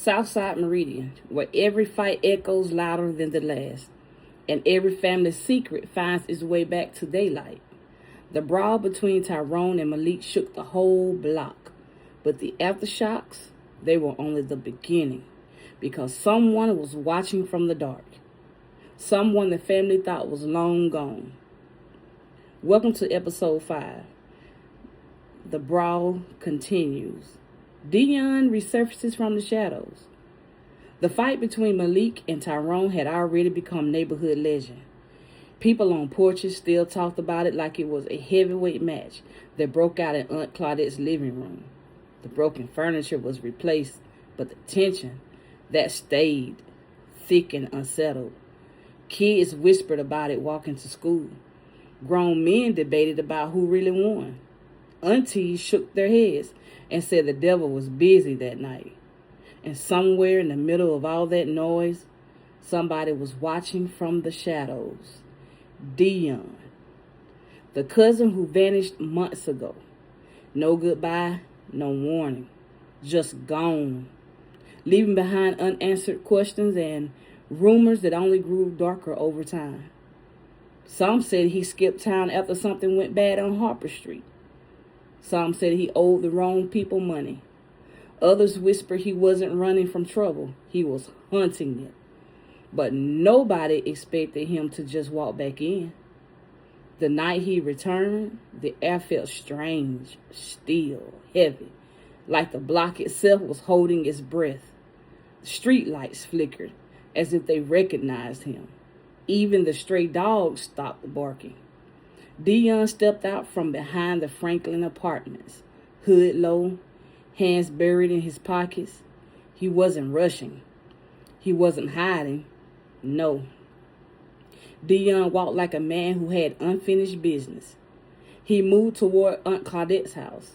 Southside Meridian, where every fight echoes louder than the last, and every family's secret finds its way back to daylight. The brawl between Tyrone and Malik shook the whole block, but the aftershocks, they were only the beginning, because someone was watching from the dark. Someone the family thought was long gone. Welcome to episode 5. The brawl continues. Deon resurfaces from the shadows. The fight between Malik and Tyrone had already become neighborhood legend. People on porches still talked about it like it was a heavyweight match that broke out in Aunt Claudette's living room. The broken furniture was replaced, but the tension, that stayed, thick and unsettled. Kids whispered about it walking to school. Grown men debated about who really won. Aunties shook their heads and said the devil was busy that night. And somewhere in the middle of all that noise, somebody was watching from the shadows. Deon, the cousin who vanished months ago. No goodbye, no warning, just gone, leaving behind unanswered questions and rumors that only grew darker over time. Some said he skipped town after something went bad on Harper Street. Some said he owed the wrong people money. Others whispered he wasn't running from trouble, he was hunting it. But nobody expected him to just walk back in. The night he returned, the air felt strange, still, heavy, like the block itself was holding its breath. The street lights flickered, as if they recognized him. Even the stray dogs stopped barking. Deon stepped out from behind the Franklin apartments, hood low, hands buried in his pockets. He wasn't rushing. He wasn't hiding. No. Deon walked like a man who had unfinished business. He moved toward Aunt Claudette's house,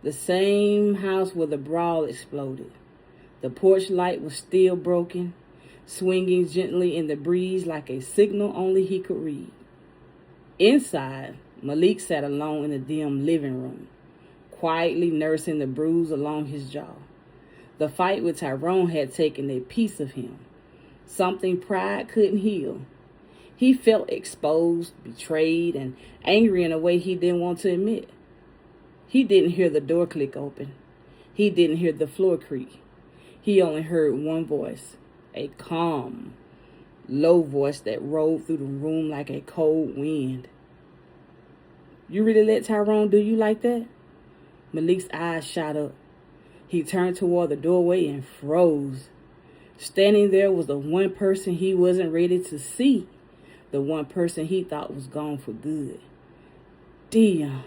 the same house where the brawl exploded. The porch light was still broken, swinging gently in the breeze like a signal only he could read. Inside, Malik sat alone in the dim living room, quietly nursing the bruise along his jaw. The fight with Tyrone had taken a piece of him, something pride couldn't heal. He felt exposed, betrayed, and angry in a way he didn't want to admit. He didn't hear the door click open. He didn't hear the floor creak. He only heard one voice, a calm, low voice that rolled through the room like a cold wind. "You really let Tyrone do you like that?" Malik's eyes shot up. He turned toward the doorway and froze. Standing there was the one person he wasn't ready to see, the one person he thought was gone for good. "Deon,"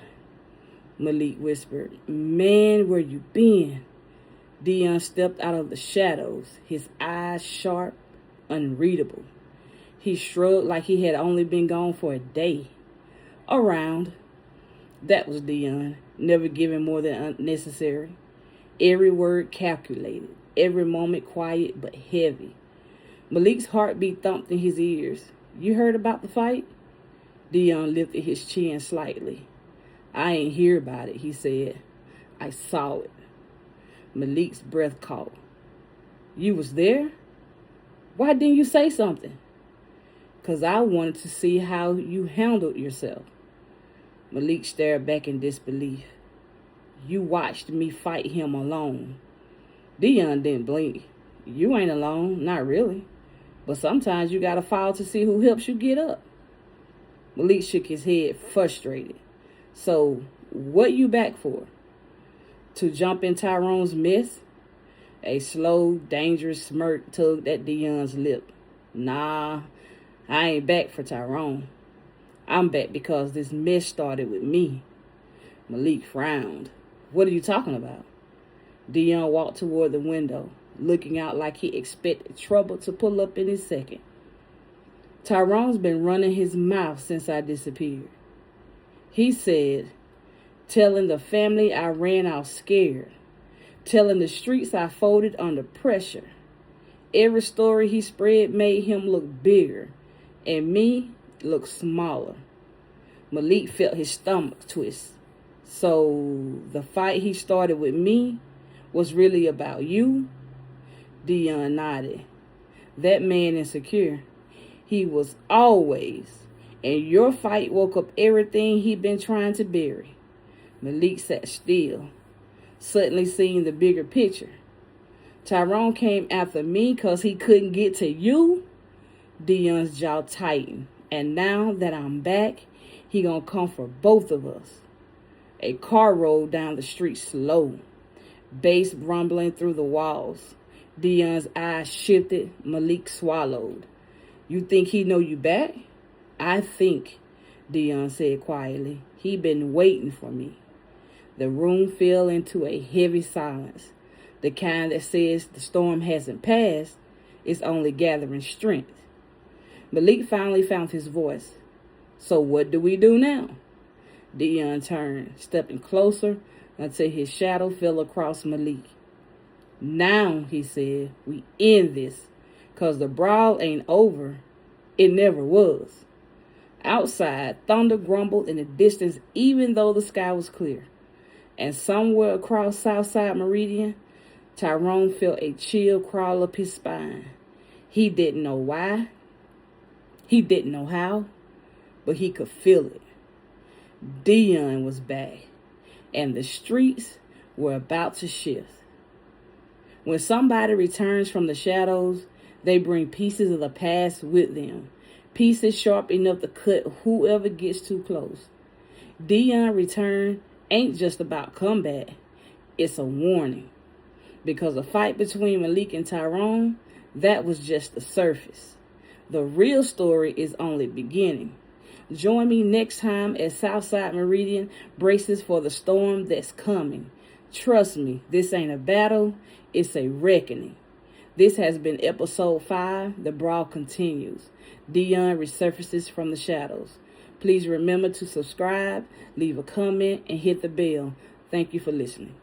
Malik whispered. "Man, where you been?" Deon stepped out of the shadows, his eyes sharp, unreadable. He shrugged like he had only been gone for a day. "Around." That was Deon, never giving more than unnecessary. Every word calculated, every moment quiet but heavy. Malik's heartbeat thumped in his ears. "You heard about the fight?" Deon lifted his chin slightly. "I ain't hear about it," he said. "I saw it." Malik's breath caught. "You was there? Why didn't you say something?" "'Cause I wanted to see how you handled yourself." Malik stared back in disbelief. "You watched me fight him alone." Deon didn't blink. "You ain't alone, not really. But sometimes you gotta fall to see who helps you get up." Malik shook his head, frustrated. "So, what you back for? To jump in Tyrone's mess?" A slow, dangerous smirk tugged at Deon's lip. "Nah, I ain't back for Tyrone. I'm back because this mess started with me." Malik frowned. "What are you talking about?" Deon walked toward the window, looking out like he expected trouble to pull up any second. "Tyrone's been running his mouth since I disappeared. He said, telling the family I ran out scared, telling the streets I folded under pressure. Every story he spread made him look bigger, and me look smaller." Malik felt his stomach twist. "So the fight he started with me was really about you?" Deon nodded. That man insecure. He was always. And your fight woke up everything he'd been trying to bury. Malik sat still, suddenly seeing the bigger picture. Tyrone came after me because he couldn't get to you? Deon's jaw tightened. And now that I'm back, he gonna come for both of us. A car rolled down the street slow, bass rumbling through the walls. Deon's eyes shifted. Malik swallowed. You think he know you back? I think, Deon said quietly. He been waiting for me. The room fell into a heavy silence, the kind that says the storm hasn't passed, it's only gathering strength. Malik finally found his voice. So what do we do now? Deon turned, stepping closer until his shadow fell across Malik. Now, he said, we end this, 'cause the brawl ain't over. It never was. Outside, thunder grumbled in the distance even though the sky was clear. And somewhere across Southside Meridian, Tyrone felt a chill crawl up his spine. He didn't know why. He didn't know how. But he could feel it. Deon was back. And the streets were about to shift. When somebody returns from the shadows, they bring pieces of the past with them. Pieces sharp enough to cut whoever gets too close. Deon return ain't just about combat. It's a warning. Because the fight between Malik and Tyrone, that was just the surface. The real story is only beginning. Join me next time as Southside Meridian braces for the storm that's coming. Trust me, this ain't a battle, it's a reckoning. This has been episode 5. The brawl continues. Deon resurfaces from the shadows. Please remember to subscribe, leave a comment, and hit the bell. Thank you for listening.